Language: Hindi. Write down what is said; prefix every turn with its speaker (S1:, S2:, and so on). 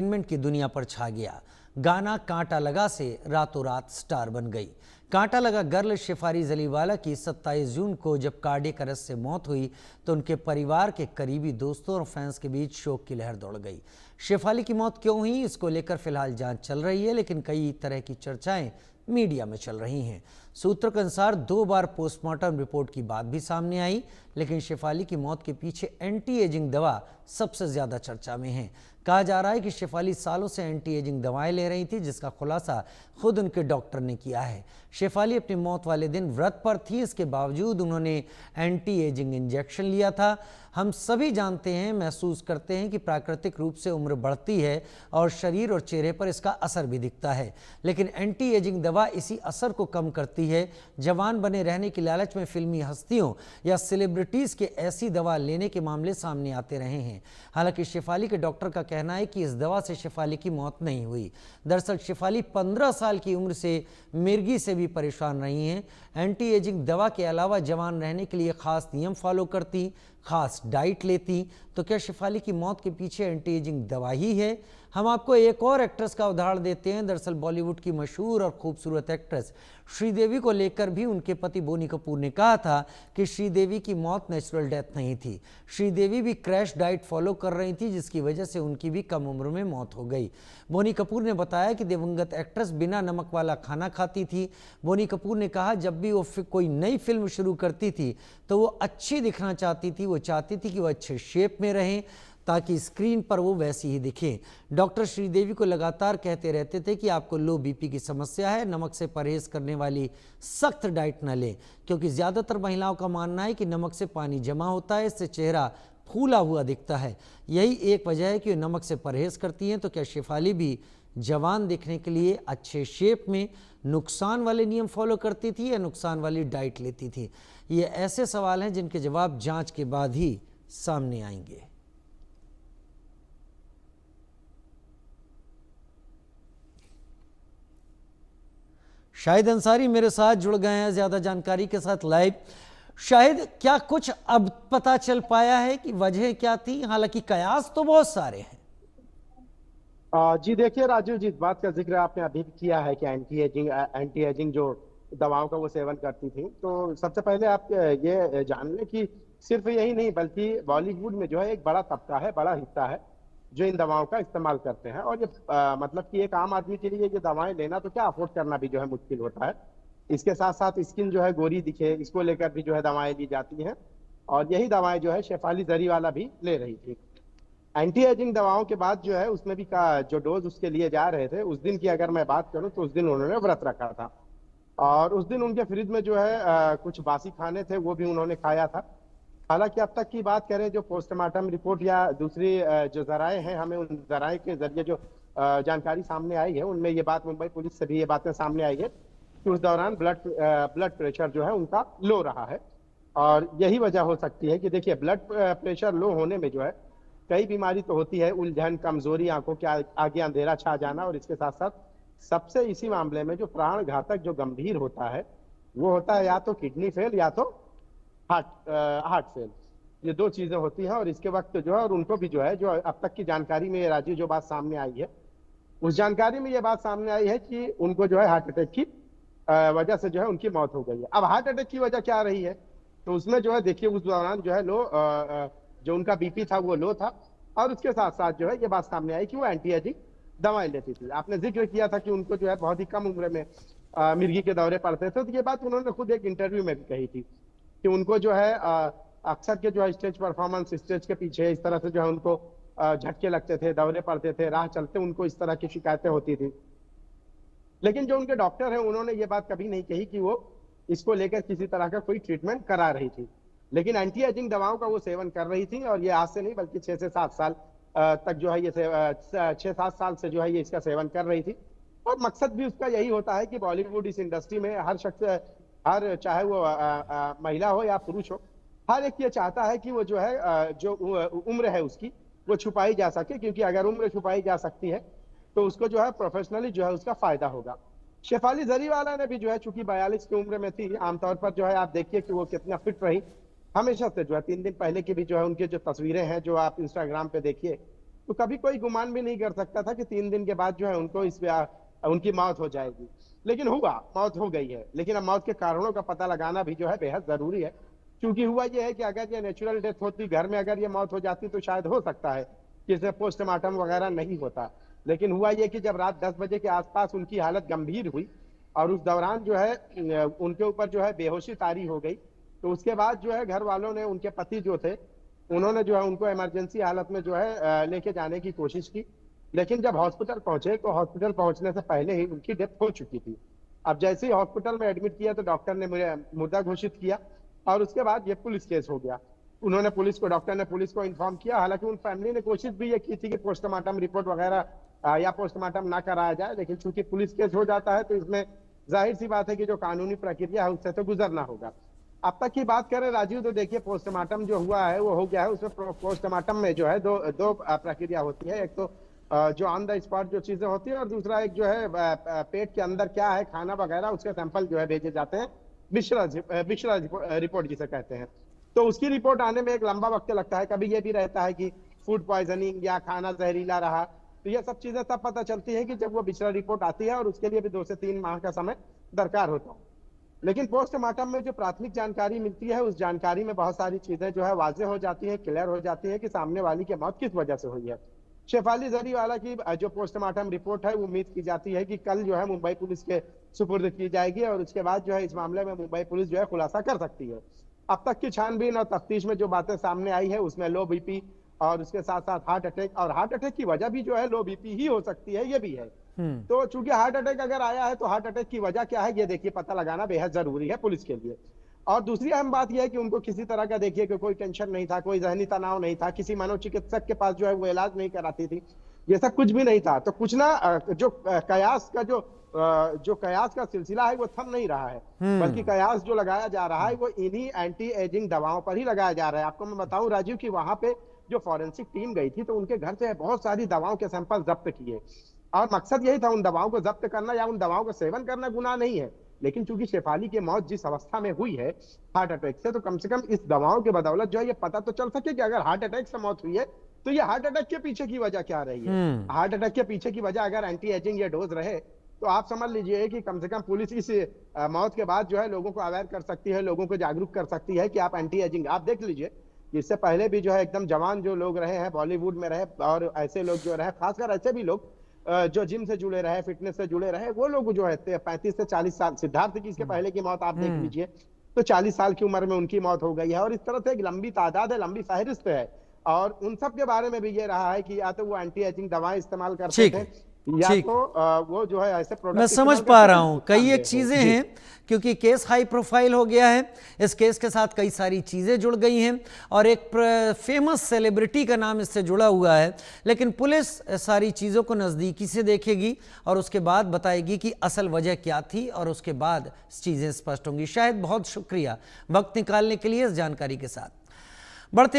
S1: एंटरटेनमेंट की दुनिया पर छा गया। गाना कांटा लगा से रातों रात स्टार बन गई। कांटा लगा गर्ल शेफाली जलीवाला की 27 जून को जब कार्डियक अरेस्ट से मौत हुई तो उनके परिवार के करीबी दोस्तों और फैंस के बीच शोक की लहर दौड़ गई। शेफाली की मौत क्यों हुई, इसको लेकर फिलहाल जांच चल रही है, लेकिन कई तरह की चर्चाएं मीडिया में चल रही हैं। सूत्रों के अनुसार 2 बार पोस्टमार्टम रिपोर्ट की बात भी सामने आई, लेकिन शेफाली की मौत के पीछे एंटी एजिंग दवा सबसे ज्यादा चर्चा में है। कहा जा रहा है कि शेफाली सालों से एंटी एजिंग दवाएं ले रही थी, जिसका खुलासा खुद उनके डॉक्टर ने किया है। शेफाली अपनी मौत वाले दिन व्रत पर थी, इसके बावजूद उन्होंने एंटी एजिंग इंजेक्शन लिया था। हम सभी जानते हैं, महसूस करते हैं कि प्राकृतिक रूप से उम्र बढ़ती है और शरीर और चेहरे पर इसका असर भी दिखता है, लेकिन एंटी एजिंग दवा इसी असर को कम करती है। जवान बने रहने की लालच में फिल्मी हस्तियों या सेलिब्रिटीज के ऐसी दवा लेने के मामले सामने आते रहे हैं। हालांकि शेफाली के डॉक्टर का कहना है कि इस दवा से शेफाली की मौत नहीं हुई। दरअसल शेफाली 15 साल की उम्र से मिर्गी से भी परेशान रही हैं। एंटी एजिंग दवा के अलावा जवान रहने के लिए खास नियम फॉलो करती, खास डाइट लेती। तो क्या शेफाली की मौत के पीछे एंटी एजिंग दवा ही है? हम आपको एक और एक्ट्रेस का उदाहरण देते हैं। दरअसल बॉलीवुड की मशहूर और खूबसूरत एक्ट्रेस श्रीदेवी को लेकर भी उनके पति बोनी कपूर ने कहा था कि श्रीदेवी की मौत नेचुरल डेथ नहीं थी। श्रीदेवी भी क्रैश डाइट फॉलो कर रही थी, जिसकी वजह से उनकी भी कम उम्र में मौत हो गई। बोनी कपूर ने बताया कि दिवंगत एक्ट्रेस बिना नमक वाला खाना खाती थी। बोनी कपूर ने कहा, जब भी वो कोई नई फिल्म शुरू करती थी तो वो अच्छी दिखना चाहती थी। वो चाहती थी कि वो अच्छे शेप में रहें ताकि स्क्रीन पर वो वैसी ही दिखें। डॉक्टर श्रीदेवी को लगातार कहते रहते थे कि आपको लो बीपी की समस्या है, नमक से परहेज करने वाली सख्त डाइट न लें, क्योंकि ज़्यादातर महिलाओं का मानना है कि नमक से पानी जमा होता है, इससे चेहरा फूला हुआ दिखता है। यही एक वजह है कि वो नमक से परहेज करती हैं। तो क्या शेफाली भी जवान दिखने के लिए अच्छे शेप में नुकसान वाले नियम फॉलो करती थी या नुकसान वाली डाइट लेती थी? ये ऐसे सवाल हैं जिनके जवाब जांच के बाद ही सामने आएंगे। शाहिद अंसारी मेरे साथ जुड़ गए हैं ज्यादा जानकारी के साथ लाइव। शाहिद, क्या कुछ अब पता चल पाया है कि वजह क्या थी? हालांकि कयास तो बहुत सारे हैं।
S2: जी देखिए राजू जी, इस बात का जिक्र आपने अभी भी किया है कि एंटी एजिंग जो दवाओं का वो सेवन करती थी। तो सबसे पहले आप ये जान लें कि सिर्फ यही नहीं बल्कि बॉलीवुड में जो है एक बड़ा तबका है, बड़ा हिस्सा है जो इन दवाओं का इस्तेमाल करते हैं। और ये मतलब कि एक आम आदमी के लिए ये दवाएं लेना तो क्या अफोर्ड करना भी जो है मुश्किल होता है। इसके साथ साथ स्किन जो है गोरी दिखे, इसको लेकर भी जो है दवाएं ली जाती हैं। और यही दवाएं जो है शेफाली जरीवाला भी ले रही थी। एंटी एजिंग दवाओं के बाद जो है उसमें भी का जो डोज उसके लिए जा रहे थे, उस दिन की अगर मैं बात करूं तो उस दिन उन्होंने व्रत रखा था। और उस दिन उनके फ्रिज में जो है कुछ बासी खाने थे, वो भी उन्होंने खाया था। हालांकि अब तक की बात करें, जो पोस्टमार्टम रिपोर्ट या दूसरी जो जराए हैं, हमें उन जराए के जरिए जो जानकारी सामने आई है, उनमें ये बात मुंबई पुलिस से भी ये बातें सामने आई है कि उस दौरान ब्लड प्रेशर जो है उनका लो रहा है। और यही वजह हो सकती है कि देखिए, ब्लड प्रेशर लो होने में जो है कई बीमारी तो होती है, उलझन, कमजोरी, आंखों के आगे अंधेरा छा जाना, और इसके साथ साथ सबसे इसी मामले में जो प्राण घातक जो गंभीर होता है वो होता है या तो किडनी फेल या तो हार्ट फेल। ये 2 चीजें होती हैं। और इसके वक्त जो है, और उनको भी जो है, जो अब तक की जानकारी में राजीव जो बात सामने आई है, उस जानकारी में ये बात सामने आई है कि उनको जो है हार्ट अटैक की वजह से जो है उनकी मौत हो गई है। अब हार्ट अटैक की वजह क्या रही है, तो उसमें जो है देखिए, उस दौरान जो है जो उनका बीपी था वो लो था। और उसके साथ साथ जो है ये बात सामने आई कि वो एंटी एजिंग दवाएं लेती थी। आपने जिक्र किया था कि उनको जो है बहुत ही कम उम्र में मिर्गी के दौरे पड़ते थे, तो ये बात उन्होंने खुद एक इंटरव्यू में भी कही थी कि उनको जो है अक्सर के जो है स्टेज परफॉर्मेंस, स्टेज के पीछे इस तरह से जो है उनको झटके लगते थे, दौरे पड़ते थे, राह चलते उनको इस तरह की शिकायतें होती थी। लेकिन जो उनके डॉक्टर हैं, उन्होंने ये बात कभी नहीं कही कि वो इसको लेकर किसी तरह का कोई ट्रीटमेंट करा रही थी। लेकिन एंटी एजिंग दवाओं का वो सेवन कर रही थी, और ये आज से नहीं बल्कि 6 से 7 साल तक जो है ये 6-7 साल से जो है ये इसका सेवन कर रही थी। और मकसद भी उसका यही होता है कि बॉलीवुड इस इंडस्ट्री में हर शख्स, हर चाहे वो महिला हो या पुरुष हो, हर एक ये चाहता है कि वो जो है जो उम्र है उसकी वो छुपाई जा सके, क्योंकि अगर उम्र छुपाई जा सकती है तो उसको जो है प्रोफेशनली जो है उसका फायदा होगा। शेफाली जरीवाला ने भी जो है चूंकि 42 की उम्र में थी, आमतौर पर जो है आप देखिए कि वो कितना फिट रही। हमेशा से जो है 3 दिन पहले की भी जो है उनकी जो तस्वीरें हैं जो आप इंस्टाग्राम पे देखिए, तो कभी कोई गुमान भी नहीं कर सकता था कि 3 दिन के बाद जो है उनको उनकी मौत हो जाएगी। लेकिन हुआ, मौत हो गई है। लेकिन अब मौत के कारणों का पता लगाना भी जो है बेहद जरूरी है, क्योंकि हुआ ये है कि अगर ये नेचुरल डेथ होती, घर में अगर ये मौत हो जाती, तो शायद हो सकता है कि इसमें पोस्टमार्टम वगैरह नहीं होता। लेकिन हुआ ये कि जब रात 10 बजे के आसपास उनकी हालत गंभीर हुई और उस दौरान जो है उनके ऊपर जो है बेहोशी तारी हो गई, तो उसके बाद जो है घर वालों ने, उनके पति जो थे, उन्होंने जो है उनको इमरजेंसी हालत में जो है लेके जाने की कोशिश की। लेकिन जब हॉस्पिटल पहुंचे तो हॉस्पिटल पहुंचने से पहले ही उनकी डेथ हो चुकी थी। अब जैसे ही हॉस्पिटल में एडमिट किया तो डॉक्टर ने मुझे मुर्दा घोषित किया और उसके बाद ये पुलिस केस हो गया। उन्होंने पुलिस को, डॉक्टर ने पुलिस को इन्फॉर्म किया। हालांकि उन फैमिली ने कोशिश भी ये की थी कि पोस्टमार्टम रिपोर्ट वगैरह या पोस्टमार्टम ना कराया जाए, लेकिन चूंकि पुलिस केस हो जाता है तो इसमें जाहिर सी बात है कि जो कानूनी प्रक्रिया है उससे तो गुजरना होगा। अब तक की बात करें राजीव, तो देखिए पोस्टमार्टम जो हुआ है वो हो गया है। उसमें पोस्टमार्टम में जो है दो प्रक्रिया होती है। एक तो जो ऑन द स्पॉट जो चीजें होती है, और दूसरा एक जो है पेट के अंदर क्या है, खाना वगैरह, उसके सैंपल जो है भेजे जाते हैं, मिश्रा रिपोर्ट जिसे कहते हैं। तो उसकी रिपोर्ट आने में एक लंबा वक्त लगता है। कभी ये भी रहता है कि फूड पॉइजनिंग या खाना जहरीला रहा, तो ये सब चीजें तब पता चलती है कि जब वो मिश्रा रिपोर्ट आती है, और उसके लिए भी 2 से 3 माह का समय दरकार होता है। लेकिन पोस्टमार्टम में जो प्राथमिक जानकारी मिलती है, उस जानकारी में बहुत सारी चीजें जो है वाजे हो जाती है, क्लियर हो जाती है कि सामने वाली की मौत किस वजह से हुई है। शेफाली जरीवाला की जो पोस्टमार्टम रिपोर्ट है, वो उम्मीद की जाती है कि कल जो है मुंबई पुलिस के सुपुर्द की जाएगी, और उसके बाद जो है इस मामले में मुंबई पुलिस जो है खुलासा कर सकती है। अब तक की छानबीन और तफ्तीश में जो बातें सामने आई है उसमें लो बीपी और उसके साथ साथ हार्ट अटैक, और हार्ट अटैक की वजह भी जो है लो बीपी ही हो सकती है, ये भी है। तो चूंकि हार्ट अटैक अगर आया है तो हार्ट अटैक की वजह क्या है, ये देखिए पता लगाना बेहद जरूरी है पुलिस के लिए। और दूसरी अहम बात यह है कि उनको किसी तरह का, देखिए कि कोई टेंशन नहीं था, कोई जहनी तनाव नहीं था, किसी मनोचिकित्सक के पास जो है वो इलाज नहीं कराती थी, ये सब कुछ भी नहीं था। तो कुछ ना जो कयास का सिलसिला है वो थम नहीं रहा है, बल्कि कयास जो लगाया जा रहा है वो इन्हीं एंटी एजिंग दवाओं पर ही लगाया जा रहा है। आपको मैं बताऊं राजीव कि वहां पे जो फॉरेंसिक टीम गई थी तो उनके घर से बहुत सारी दवाओं के सैंपल जब्त किए, और मकसद यही था उन दवाओं को जब्त करना या उन दवाओं का सेवन करना गुनाह नहीं है। लेकिन चूंकि शेफाली की मौत जिस अवस्था में हुई है हार्ट अटैक से, तो कम से कम इस दवाओं के बदौलत जो है ये पता तो चल सके कि अगर हार्ट अटैक से मौत हुई है तो ये हार्ट अटैक के पीछे की वजह क्या रही है। हार्ट अटैक के पीछे की वजह अगर एंटी एजिंग ये डोज रहे तो आप समझ लीजिए कि कम से कम पुलिस इस मौत के बाद जो है लोगों को अवेयर कर सकती है, लोगों को जागरूक कर सकती है कि आप एंटी एजिंग, आप देख लीजिए इससे पहले भी जो है एकदम जवान जो लोग रहे हैं, बॉलीवुड में रहे, और ऐसे लोग जो रहे, खासकर ऐसे भी लोग जो जिम से जुड़े रहे, फिटनेस से जुड़े रहे, वो लोग जो है 35 से 40 साल, सिद्धार्थ की इसके पहले की मौत आप देख लीजिए तो 40 साल की उम्र में उनकी मौत हो गई है। और इस तरह से एक लंबी तादाद है, लंबी फहरिस्त है। और उन सब के बारे में भी ये रहा है कि या तो वो एंटी एजिंग दवाएं इस्तेमाल करते थे, या तो वो जो है ऐसे प्रोडक्ट।
S1: मैं समझ पा रहा हूं, कई एक चीजें हैं, क्योंकि केस हाई प्रोफाइल हो गया है। इस केस के साथ कई सारी चीजें जुड़ गई हैं और एक फेमस सेलिब्रिटी का नाम इससे जुड़ा हुआ है। लेकिन पुलिस सारी चीज़ों को नज़दीकी से देखेगी और उसके बाद बताएगी कि असल वजह क्या थी, और उसके बाद चीज़ें स्पष्ट होंगी। शायद बहुत शुक्रिया वक्त निकालने के लिए इस जानकारी के साथ। बढ़ते